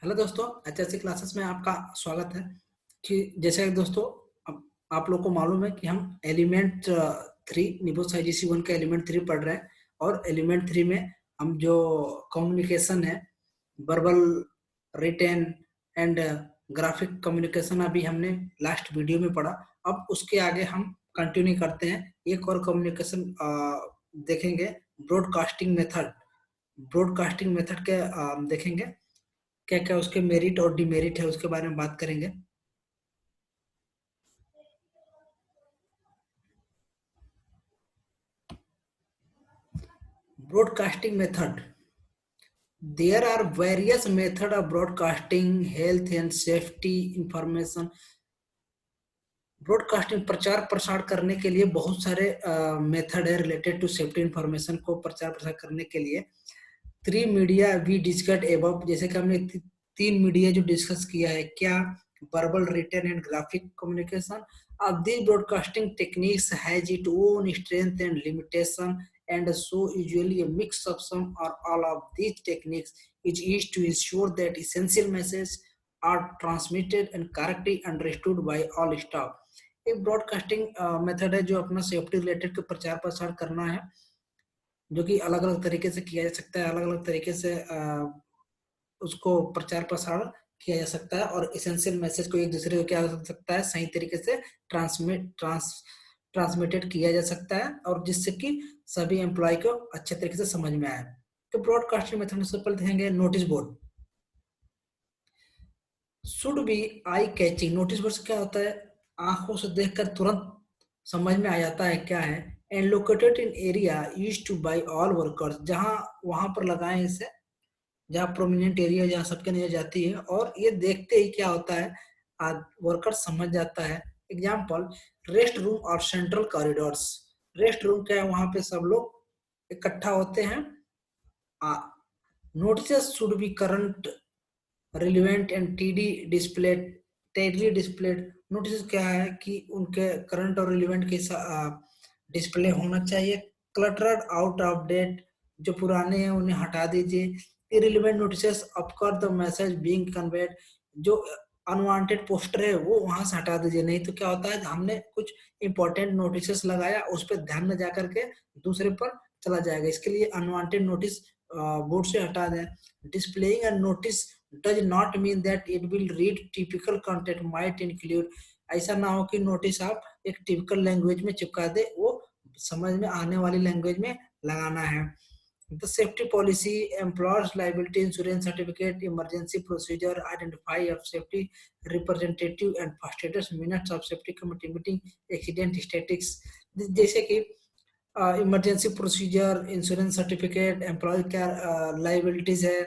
Hello दोस्तों, HSC classes में आपका स्वागत है। कि जैसे कि दोस्तों, अब आप लोग को मालूम है कि हम एलिमेंट 3 निबोस आईजीसी 1 का एलिमेंट 3 पढ़ रहे हैं। और एलिमेंट 3 में हम जो कम्युनिकेशन है, verbal, written and graphic communication, अभी हमने लास्ट वीडियो में पढ़ा। अब उसके आगे हम कंटिन्यू करते हैं। एक और कम्युनिकेशन देखेंगे, ब्रॉडकास्टिंग मेथड। ब्रॉडकास्टिंग मेथड के देखेंगे क्या क्या उसके मेरिट और डिमेरिट है, उसके बारे में बात करेंगे। Broadcasting method, there are various method of broadcasting health and safety information। Broadcasting प्रचार प्रसार करने के लिए बहुत सारे मेथड है रिलेटेड टू सेफ्टी इंफॉर्मेशन को प्रचार प्रसार करने के लिए। 3 मीडिया वी डिस्कस्ड एबव, जैसे कि हमने 3 मीडिया जो डिस्कस किया है, क्या verbal, written and graphic communication. अब this broadcasting techniques has it own strength and limitation and so usually a mix of some or all of these techniques is used to ensure that essential messages are transmitted and correctly understood by all staff। एक broadcasting method है जो अपना safety related के प्रचार प्रसार करना है, जो कि अलग अलग तरीके से किया जा सकता है। अलग अलग तरीके से उसको प्रचार प्रसार किया जा सकता है और एसेंशियल मैसेज को एक दूसरे को क्या हो सकता है, सही तरीके से ट्रांसमिटेड किया जा सकता है, और जिससे कि सभी एम्प्लॉय को अच्छे तरीके से समझ में आए। तो ब्रॉडकास्टिंग मेथड से पहले देखेंगे notice board. Should be eye catching. Notice board से क्या होता है, आंखों से देखकर तुरंत समझ में आ जाता है क्या है। And located in area used to by all workers, जहां वहां पर लगाएं इसे, जहाँ प्रोमिनेंट एरिया, जहाँ सबके नजर जाती है, और ये देखते ही क्या होता है, वर्कर समझ जाता है। एग्जाम्पल, रेस्ट रूम और सेंट्रल कॉरिडोर्स। रेस्ट रूम क्या है, वहां पे सब लोग इकट्ठा होते हैं। Notice should be current, relevant and tidy display, tidily displayed. Notice क्या है कि उनके करंट और रिलेवेंट के डिस्प्ले होना चाहिए। क्लटर्ड, आउट ऑफ डेट, जो पुराने हैं उन्हें हटा दीजिए। Irrelevant notices of course the message being conveyed, जो अनवांटेड पोस्टर है वो वहां से हटा दीजिए। नहीं तो क्या होता है, हमने कुछ इंपॉर्टेंट नोटिसेस लगाया, उस पर ध्यान न जाकर के दूसरे पर चला जाएगा। इसके लिए अनवांटेड नोटिस बोर्ड से हटा दें। Displaying a notice does not mean that it will read typical content might include। ऐसा ना हो कि नोटिस आप एक टिपिकल लैंग्वेज में चिपका दे, वो समझ में आने वाली लैंग्वेज में लगाना है। The safety policy, employer's liability insurance certificate, emergency procedure, identify of safety representative and first aiders, minutes of safety committee meeting, accident statistics। जैसे कि emergency procedure, insurance certificate, employ क्या लाइबिलिटीज है,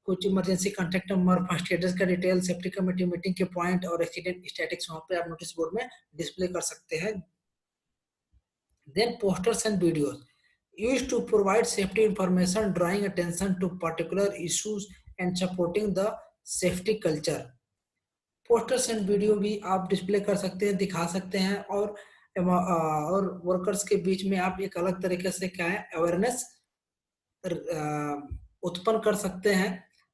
कुछ emergency contact number, first aiders का detail, safety committee meeting के point और accident statics वहां पे आप नोटिस बोर्ड में डिस्प्ले कर सकते हैं। Then posters and videos used to provide safety information, drawing attention to particular issues and supporting the safety culture। Posters and video भी आप डिस्प्ले कर सकते हैं, दिखा सकते हैं, और वर्कर्स के बीच में आप एक अलग तरीके से क्या है, अवेयरनेस उत्पन्न कर सकते हैं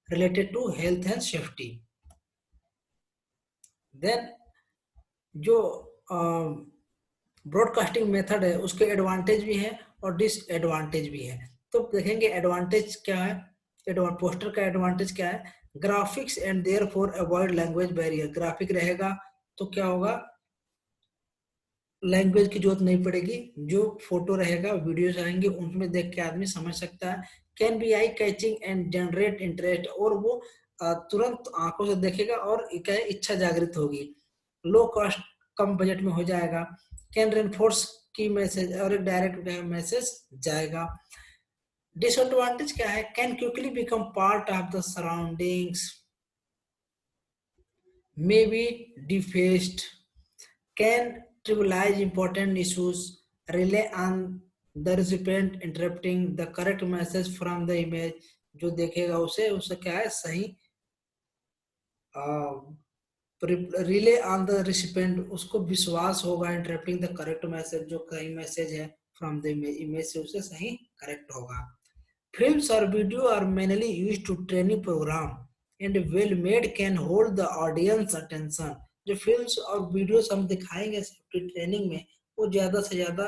related to health and safety. Then जो ब्रॉडकास्टिंग मेथड है उसके एडवांटेज भी हैं और डिसएडवांटेज भी है। तो देखेंगे एडवांटेज क्या है। पोस्टर का एडवांटेज क्या है, graphics and therefore avoid language barrier. Graphic रहेगा तो क्या होगा, लैंग्वेज की जरूरत नहीं पड़ेगी, जो फोटो रहेगा, वीडियोस आएंगे, उनमें देख के आदमी समझ सकता है। Can be eye catching and generate interest, और वो तुरंत आंखों से देखेगा और क्या है, इच्छा जागृत होगी। लो कॉस्ट, कम बजट में हो जाएगा। कैन रेनफोर्स की मैसेज, और एक डायरेक्ट मैसेज जाएगा। डिसएडवांटेज क्या है, can quickly become part of the surroundings, may be डिफेस्ड, can trivialize important issues, rely on the recipient interpreting the correct message from the image। जो देखेगा उसे क्या है, सही रिले ऑन द रिसिपेंट, उसको विश्वास होगा, इंटरप्टिंग द करेक्ट मैसेज, जो सही मैसेज है फ्रॉम द इमेज से उसे सही करेक्ट होगा। फिल्म्स और video are mainly used to training programme and well made can hold the audience attention. जो फिल्म्स और वीडियोस हम दिखाएंगे सेफ्टी ट्रेनिंग में, वो ज्यादा से ज्यादा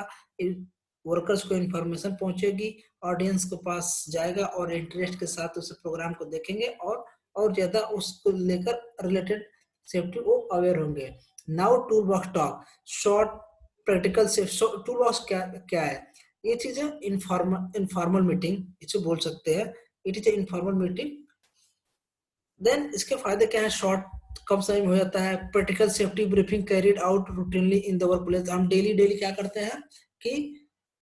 वर्कर्स को इन्फॉर्मेशन पहुंचेगी, ऑडियंस के पास जाएगा और इंटरेस्ट के साथ उस प्रोग्राम को देखेंगे और ज्यादा उसको लेकर रिलेटेड सेफ्टी वो अवेयर होंगे. Now tool box talk, short practical से. टूल बॉक्स क्या क्या है? ये चीज है इनफॉर्मल मीटिंग, इसे बोल सकते हैं. It is informal meeting. Then इसके फायदे क्या है? शॉर्ट, कम समय में हो जाता है. Practical safety briefing carried out routinely in the work place. हम डेली क्या करते हैं कि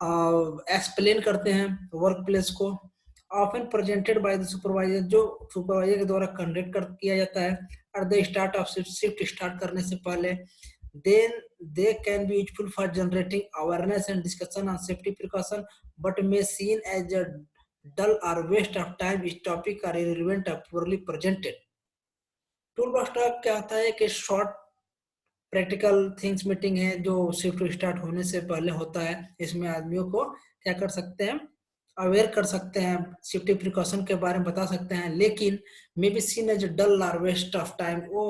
एक्सप्लेन करते हैं वर्क प्लेस को. Often presented by the supervisor, जो सुपरवाइजर के द्वारा कंडक्ट किया जाता है at the start of shift start करने से पहले. then they can be useful for generating awareness and discussion on safety precaution, but may seen as a dull or waste of time if topic are irrelevant or poorly presented. Tool box talk क्या होता है कि short practical things meeting है जो shift start होने से पहले होता है. इसमें आदमियों को क्या कर सकते हैं, अवेयर कर सकते हैं, सेफ्टी प्रिकॉशन के बारे में बता सकते हैं. लेकिन मे बी सीन एज डल और वेस्ट ऑफ टाइम, वो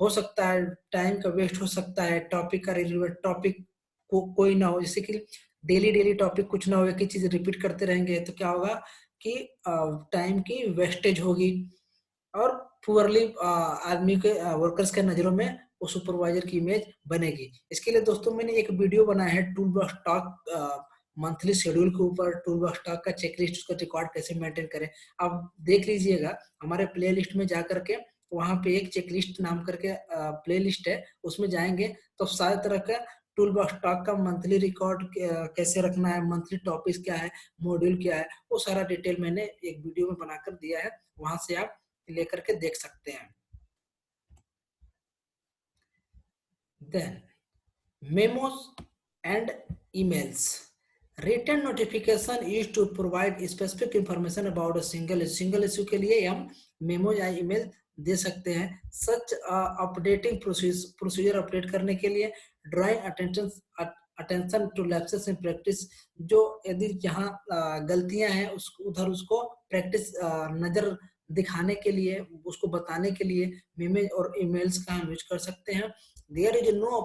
हो सकता है टाइम का वेस्ट हो सकता है. टॉपिक का रिलेवेंट टॉपिक कोई ना हो, जैसे कि डेली टॉपिक कुछ ना हो, एक ही चीज रिपीट करते रहेंगे तो क्या होगा कि टाइम की वेस्टेज होगी और पुअरली आदमी के वर्कर्स के नजरों में वो सुपरवाइजर की इमेज बनेगी. इसके लिए दोस्तों मैंने एक वीडियो बनाया है tool box talk monthly schedule के ऊपर. टूल बॉक्स टॉक का चेकलिस्ट, उसका रिकॉर्ड कैसे मेंटेन करें, आप देख लीजिएगा हमारे प्लेलिस्ट में जा करके. वहां पे एक चेकलिस्ट नाम करके प्लेलिस्ट है, उसमें जाएंगे तो सारे तरह का टूल बॉक्स टॉक का मंथली रिकॉर्ड कैसे रखना है, मंथली टॉपिक क्या है, मॉड्यूल क्या है, वो सारा डिटेल मैंने एक वीडियो में बनाकर दिया है. वहां से आप लेकर के देख सकते हैं. Then memos and emails. Return notification used to provide specific information about a single issue के लिए हम मेमोज या ईमेल दे सकते हैं. सच अपडेटिंग प्रोसीजर अपडेट करने के लिए. Drawing attention to lapses in practice, जो यदि जहाँ गलतियां हैं उधर उसको प्रैक्टिस नजर दिखाने के लिए, उसको बताने के लिए मेमेज और ईमेल्स का हम यूज कर सकते हैं. There is no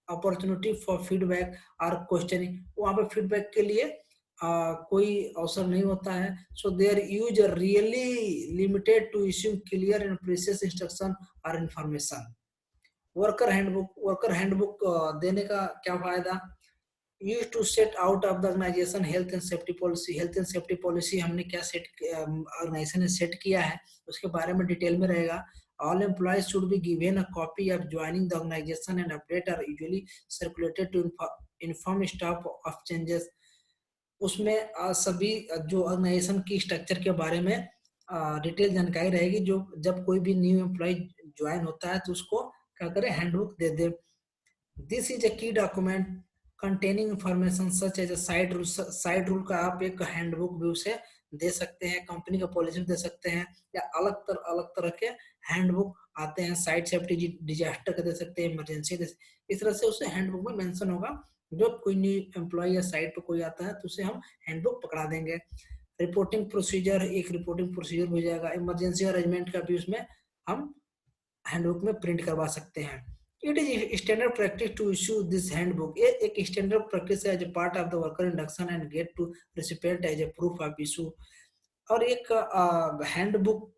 opportunity for feedback और क्वेश्चनिंग, वहाँ पे फीडबैक के लिए कोई अवसर नहीं होता है. So their use really limited to issue clear and precise instruction और इंफॉर्मेशन. वर्कर हैंडबुक देने का क्या फायदा? Use to set out of the organisation health and safety policy. Health and safety policy हमने क्या सेट ऑर्गेनाइजेशन ने set किया है उसके बारे में डिटेल में रहेगा. All employees should be given a copy of joining the organization and update are usually circulated to inform staff of changes. उसमें सभी जो ऑर्गेनाइजेशन की स्ट्रक्चर के बारे में डिटेल जानकारी रहेगी. जो जब कोई भी न्यू एम्प्लॉय ज्वाइन होता है तो उसको क्या करें, हैंडबुक दे दे. This is a key document containing information such as site rule. Site rule का आप एक हैंडबुक भी उसे दे सकते हैं, कंपनी का पॉलिसी दे सकते हैं, या अलग तरह के हैंडबुक आते हैं. साइट सेफ्टी डिजास्टर का दे सकते हैं, इमरजेंसी इस तरह से उसे हैंडबुक में मेंशन होगा. जब कोई न्यू एम्प्लॉय या साइट पे कोई आता है तो उसे हम हैंडबुक पकड़ा देंगे. रिपोर्टिंग प्रोसीजर, एक रिपोर्टिंग प्रोसीजर हो जाएगा. इमरजेंसी अरेंजमेंट का भी उसमें हम हैंडबुक में प्रिंट करवा सकते हैं. It is standard practice to issue this handbook. ये एक स्टैंडर्ड प्रैक्टिस है as a part of the worker induction and get to recipient as a proof of issue. और एक हैंडबुक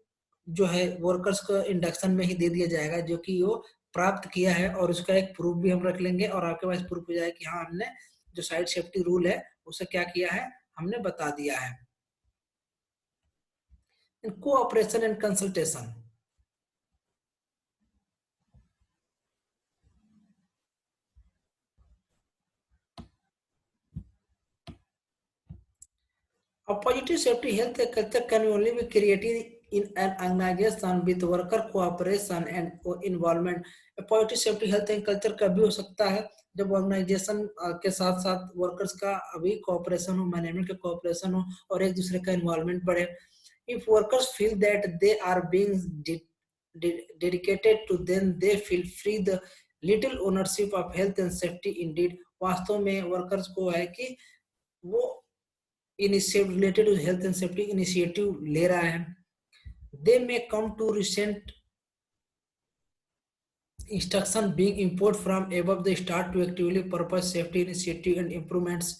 जो है वर्कर्स को इंडक्शन में ही दे दिया जाएगा जो कि वो प्राप्त किया है, और उसका एक प्रूफ भी हम रख लेंगे और आपके पास प्रूफ हो जाएगा कि हाँ हमने जो साइट सेफ्टी रूल है उसे क्या किया है, हमने बता दिया है. Cooperation and consultation. A positive safety health culture can only be created in an organization with worker cooperation and involvement. A positive safety health culture कभी हो सकता है जब ऑर्गेनाइजेशन के साथ साथ वर्कर्स का अभी कोऑपरेशन हो, मैनेजमेंट का कोऑपरेशन हो और एक दूसरे का इन्वॉल्वमेंट बढ़े. If workers feel that they are being dedicated to them, they feel free the little ownership of health and safety. Indeed, वास्तव में वर्कर्स को है कि वो initiative related to health and safety initiative ले रहा है. they may come to recent instruction being imposed from above the start to actively purpose safety initiative and improvements.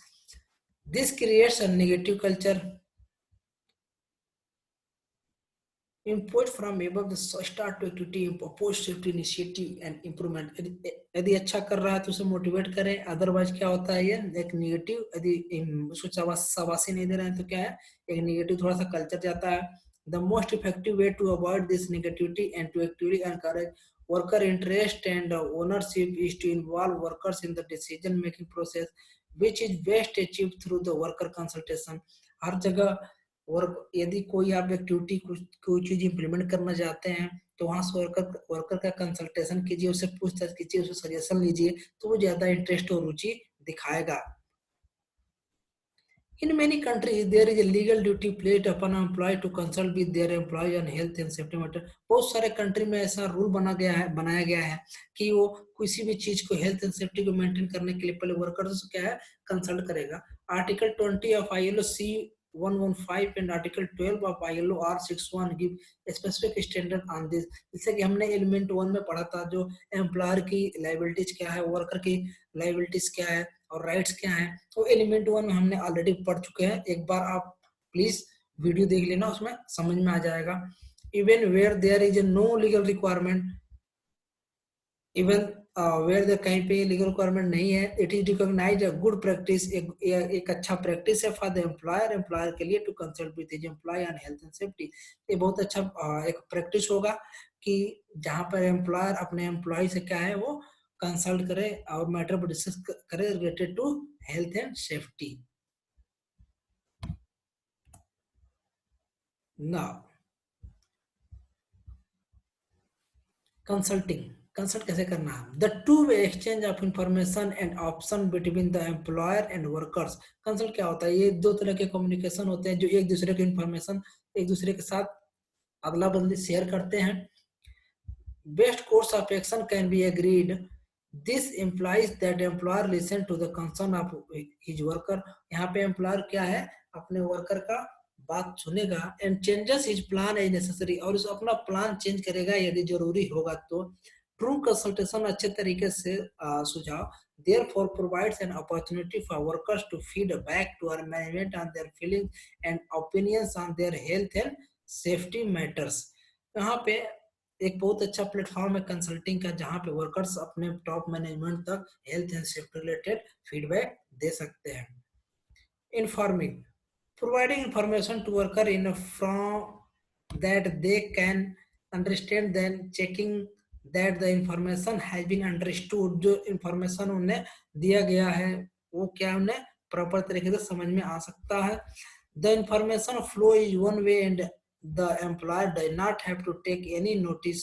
This creates a negative culture input from above the start to activity post safety initiative and improvement. यदि अच्छा कर रहा है तो उसे motivate करें, otherwise क्या होता है ये एक नेगेटिव, यदि उसको शाबाशी नहीं दे रहे हैं तो क्या है एक नेगेटिव थोड़ा सा कल्चर जाता है. The most effective way to avoid this negativity and to actively encourage worker interest and ownership is to involve workers in the decision making process, which is best achieved through the worker consultation. हर जगह और यदि कोई आप activity कोई चीज implement करना चाहते हैं तो वहां से वर्कर का कंसल्टेशन कीजिए, उससे पूछताछ कीजिए, उससे सजेशन लीजिए, तो वो ज्यादा इंटरेस्ट और रुचि दिखाएगा. In many countries, there is a legal duty placed upon an employee to consult with their employee on health and safety matter. बहुत सारे कंट्री में ऐसा रूल बनाया गया है कि वो किसी भी चीज को हेल्थ एंड सेफ्टी को मेंटेन करने के लिए पहले वर्कर्स से क्या है कंसल्ट करेगा. Article 20 of ILO C115 and Article 12 of ILO R61 give specific standard on this. जैसे कि हमने एलिमेंट 1 में पढ़ा था, जो एम्प्लॉयर की लाइबिलिटीज क्या है, वर्कर की लाइबिलिटीज क्या है और राइट्स क्या है, तो एलिमेंट 1 में हमने ऑलरेडी पढ़ चुके हैं. एक बार आप प्लीज वीडियो देख लेना, उसमें समझ में आ जाएगा. Even where there is no legal requirement, even where there कहीं पे लीगल रिक्वायरमेंट नहीं है, it is recognise a good practice, एक अच्छा प्रैक्टिस है फॉर द एम्प्लॉयर के लिए to consult with his employ on health and safety. ये बहुत अच्छा एक प्रैक्टिस होगा कि जहां पर एम्प्लॉयर अपने एम्प्लॉय से क्या है वो कंसल्ट करे और मैटर पर डिस्कस करे related to health and safety. Now consulting, consult कैसे करना है. The two way exchange of information and option between the employer and workers. Consult क्या होता है, ये दो तरह के कम्युनिकेशन होते हैं जो एक दूसरे की इंफॉर्मेशन एक दूसरे के साथ अदला बदली शेयर करते हैं. Best course of action can be agreed. This implies that employer listen to the concern of his worker. यहाँ पे एम्प्लॉयर क्या है अपने वर्कर का बात सुनेगा and changes his plan as necessary, और उस अपना प्लान चेंज करेगा यदि जरूरी होगा तो. ट्रू कंसल्टेशन अच्छे तरीके से सुझाव therefore provides an opportunity for workers to feed back to our management on their feelings and opinions on their health and safety matters. यहाँ पे एक बहुत अच्छा प्लेटफॉर्म है कंसल्टिंग का, जहां पे वर्कर्स अपने टॉप मैनेजमेंट तक health and safety related feedback दे सकते हैं. Informing, providing information to worker in a form that they can understand, then checking that the information has been understood. जो information उन्हें दिया गया है वो क्या उन्हें प्रॉपर तरीके से समझ में आ सकता है. The information flow is one way and the employer does not have to take any notice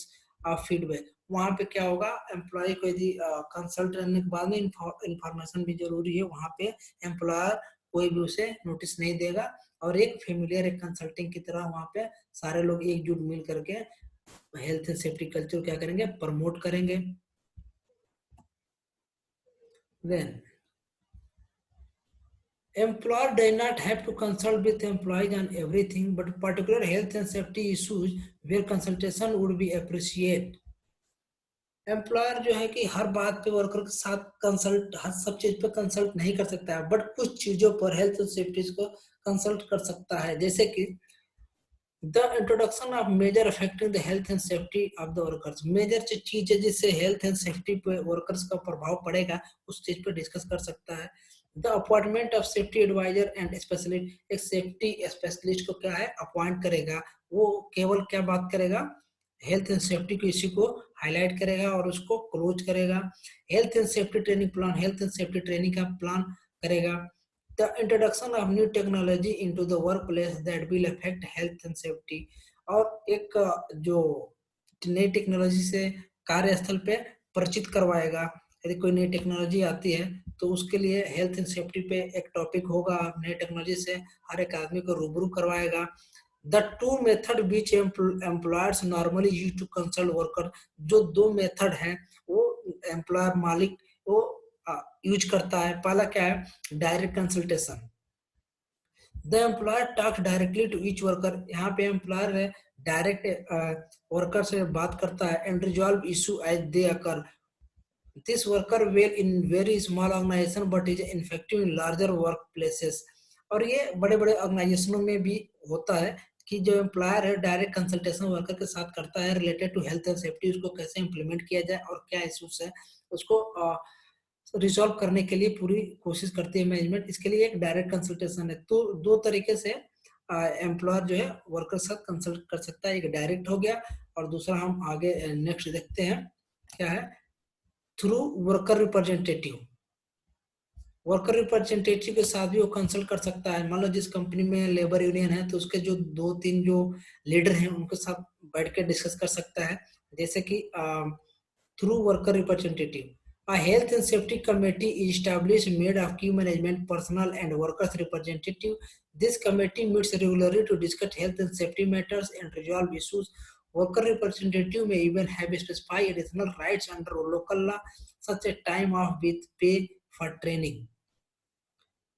of feedback. वहां पे क्या होगा, एम्प्लॉय को यदि कंसल्ट करने के बाद में इंफॉर्मेशन भी जरूरी है, वहां पे एम्प्लॉयर कोई भी उसे नोटिस नहीं देगा और एक फेमिलियर एक कंसल्टिंग की तरह वहां पे सारे लोग एकजुट मिल करके हेल्थ एंड सेफ्टी कल्चर क्या करेंगे, प्रमोट करेंगे. Then employer does not have to consult with employees on everything, but particular health and safety issues where consultation would be appreciated. Employer जो है कि हर बात पे वर्कर के साथ कंसल्ट, हर सब चीज पे कंसल्ट नहीं कर सकता है, बट कुछ चीजों पर हेल्थ एंड सेफ्टी को कंसल्ट कर सकता है. जैसे कि the introduction of major affecting the health and safety of the workers. Major चीज है जिससे हेल्थ एंड सेफ्टी पे वर्कर्स का प्रभाव पड़ेगा, उस चीज पे डिस्कस कर सकता है. The appointment of safety adviser and specialist, एक सेफ्टी स्पेशलिस्ट को क्या है अपॉइंट करेगा, वो केवल क्या बात करेगा, हेल्थ एंड सेफ्टी को इसी को हाईलाइट करेगा और उसको क्लोज करेगा. Health and safety training plan, health and safety training का प्लान करेगा. The introduction of new technology into the work place that will affect health and safety, और एक जो नई टेक्नोलॉजी से कार्यस्थल पे परिचित करवाएगा. यदि कोई नई टेक्नोलॉजी आती है तो उसके लिए हेल्थ एंड सेफ्टी पे एक टॉपिक होगा, नई टेक्नोलॉजी से हर एक आदमी को रूबरू करवाएगा. The two method which employers normally use to consult worker, जो दो मेथड हैं वो एम्प्लॉयर मालिक वो यूज करता है. पहला क्या है, direct consultation. The employer talks directly to each worker. यहाँ पे एम्प्लॉयर है डायरेक्ट वर्कर से बात करता है and resolve issue as they occur. This worker well in very small organisation but is effective in larger workplaces. और ये बड़े बड़े ऑर्गेनाइजेशनों में भी होता है कि जो एम्प्लॉयर है डायरेक्ट कंसल्टेशन वर्कर के साथ करता है related to health and safety, उसको कैसे इंप्लीमेंट किया जाए और क्या इश्यूज है उसको रिजॉल्व करने के लिए पूरी कोशिश करती है मैनेजमेंट। इसके लिए एक डायरेक्ट कंसल्टेशन है। तो दो तरीके से एम्प्लॉयर जो है वर्कर के साथ कंसल्ट कर सकता है, एक डायरेक्ट हो गया और दूसरा हम आगे नेक्स्ट देखते हैं क्या है, through worker representative. Worker representative के साथ भी वो कंसल्ट कर सकता है। मान लो जिस कंपनी में लेबर यूनियन है तो उसके जो दो तीन जो लीडर हैं उनके साथ बैठ के डिस्कस कर सकता है, जैसे कि through worker representative. A health and safety committee is established made of key management personnel and workers representative. This committee meets regularly to discuss health and safety matters and resolve issues. Worker representative may even have specified additional rights under local law, such as time off with pay for training.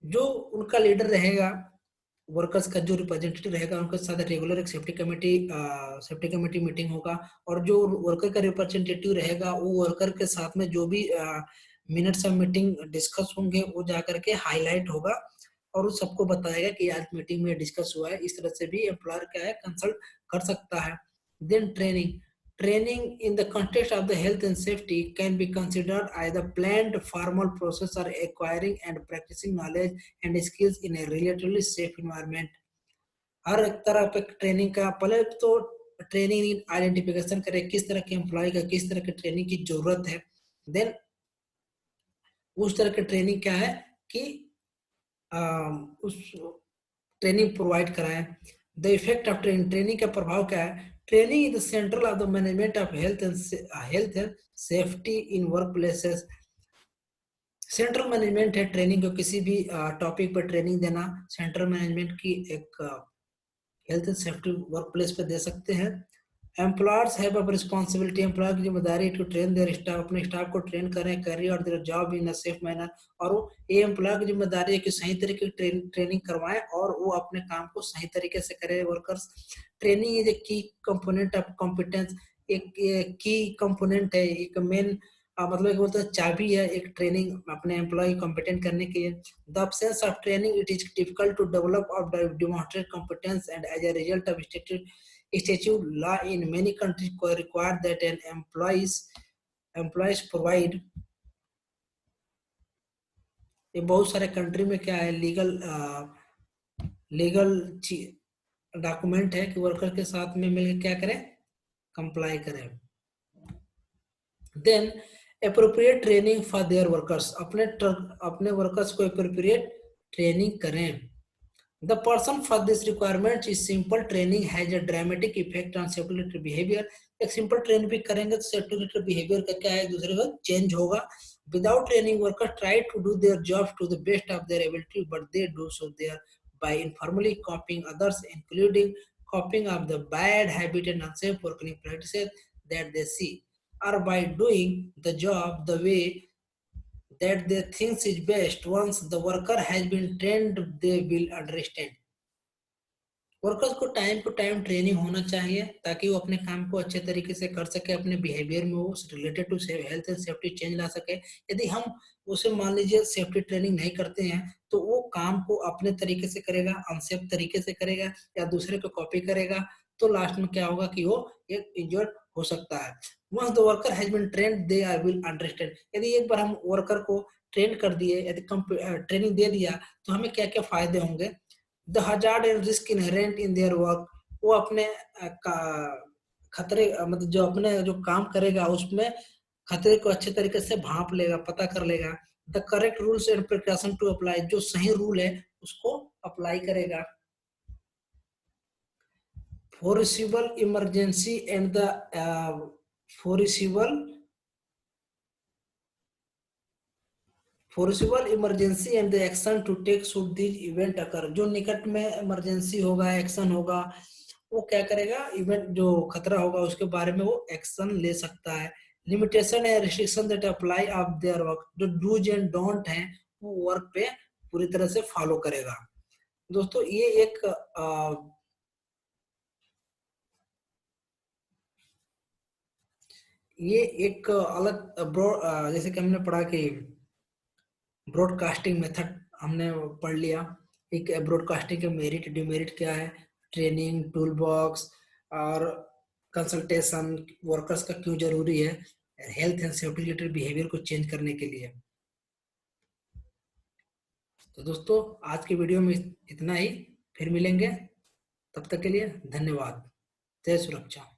जो उनका leader रहेगा, workers का जो representative रहेगा, उनके साथ regular एक safety committee meeting होगा और जो वर्कर का रिप्रेजेंटेटिव रहेगा वो वर्कर के साथ में जो भी मिनट्स ऑफ मीटिंग डिस्कस होंगे वो जाकर के हाईलाइट होगा और उस सबको बताएगा कि आज मीटिंग में डिस्कस हुआ है। इस तरह से भी एम्प्लॉयर क्या है कंसल्ट कर सकता है। Then training in the context of the health and safety can be considered either planned formal process or acquiring and practicing knowledge and skills in a relatively safe environment. हर एक तरह पे training का पहले तो training identification करें किस तरह के एम्प्लॉय का किस तरह की ट्रेनिंग की जरूरत है, देन उस तरह की ट्रेनिंग क्या है कि उस ट्रेनिंग प्रोवाइड कराएं। द इफेक्ट ऑफ ट्रेनिंग का प्रभाव क्या है, training is the central of the management of health and safety in work places. Central management है ट्रेनिंग को, किसी भी टॉपिक पर ट्रेनिंग देना सेंट्रल मैनेजमेंट की एक health and safety work place पे दे सकते हैं। Employers have a responsibility, employer की जिम्मेदारी टू ट्रेन देयर स्टाफ, अपने स्टाफ को ट्रेन करें, carry out their job in a safe manner. और वो ये एम्प्लॉयर की जिम्मेदारी है कि सही तरीके की ट्रेनिंग करवाएं और वो अपने काम को सही तरीके से करें। वर्कर्स ट्रेनिंग इज ए की कंपोनेंट ऑफ कॉम्पिटेंस, एक की कंपोनेंट है, एक मेन मतलब बोलते हैं चाबी है एक ट्रेनिंग अपने एम्प्लॉय कॉम्पिटेंट करने के लिए। The absence of training it is difficult to develop or demonstrate competence and as a result of statute law in many countries require that an employees provide। ये बहुत सारे कंट्री में क्या है लीगल डॉक्यूमेंट है कि वर्कर के साथ में मिलकर क्या करें, कंप्लाई करें। Then appropriate training for their workers, अपने वर्कर्स को एप्रोप्रिएट ट्रेनिंग करें। The person for this requirement is simple training has a dramatic effect on safety related behavior। एक सिंपल ट्रेन भी करेंगे तो सेफ्टी रिलेटेड बिहेवियर का क्या है दूसरे का चेंज होगा। Without training workers try to do their jobs to the best of their ability but they do so there by informally copying others, including copying of the bad habit and unsafe working practices that they see, or by doing the job the way that they think is best। once the worker has been trained they will understand। Workers को time to time training होना चाहिए ताकि वो अपने काम को अच्छे तरीके से कर सके, अपने बिहेवियर में वो related to health and safety change ला सके। यदि हम उसे मान लीजिए सेफ्टी ट्रेनिंग नहीं करते हैं तो वो काम को अपने तरीके से करेगा, अनसेफ तरीके से करेगा या दूसरे को कॉपी करेगा, तो लास्ट में क्या होगा कि वो एक इंजर्ड हो सकता है। Once the worker has been trained they are will understand. यदि एक बार हम वर्कर को ट्रेन कर दिए, यदि ट्रेनिंग दे दिया तो हमें क्या क्या फायदे होंगे। The hazard and risk inherent in their work, वो अपने खतरे मतलब जो अपने जो काम करेगा उसमें खतरे को अच्छे तरीके से भांप लेगा, पता कर लेगा। The correct rules and precaution to apply, जो सही रूल है उसको अप्लाई करेगा। Foreseeable emergency and the foreseeable emergency and the action to take should this event occur, जो निकट में इमरजेंसी होगा, एक्शन होगा, वो क्या करेगा, इवेंट जो खतरा होगा उसके बारे में वो एक्शन ले सकता है। Limitation and restriction that apply of their work, जो डूज एंड डोंट हैं वो वर्क पे पूरी तरह से फॉलो करेगा। दोस्तों ये एक ये एक अलग जैसे कि हमने पढ़ा कि ब्रॉडकास्टिंग मेथड हमने पढ़ लिया। एक ब्रॉडकास्टिंग के मेरिट डिमेरिट क्या है, ट्रेनिंग, टूल बॉक्स और कंसल्टेशन वर्कर्स का क्यों जरूरी है, health and safety related behaviour को चेंज करने के लिए। तो दोस्तों आज की वीडियो में इतना ही, फिर मिलेंगे, तब तक के लिए धन्यवाद। जय सुरक्षा।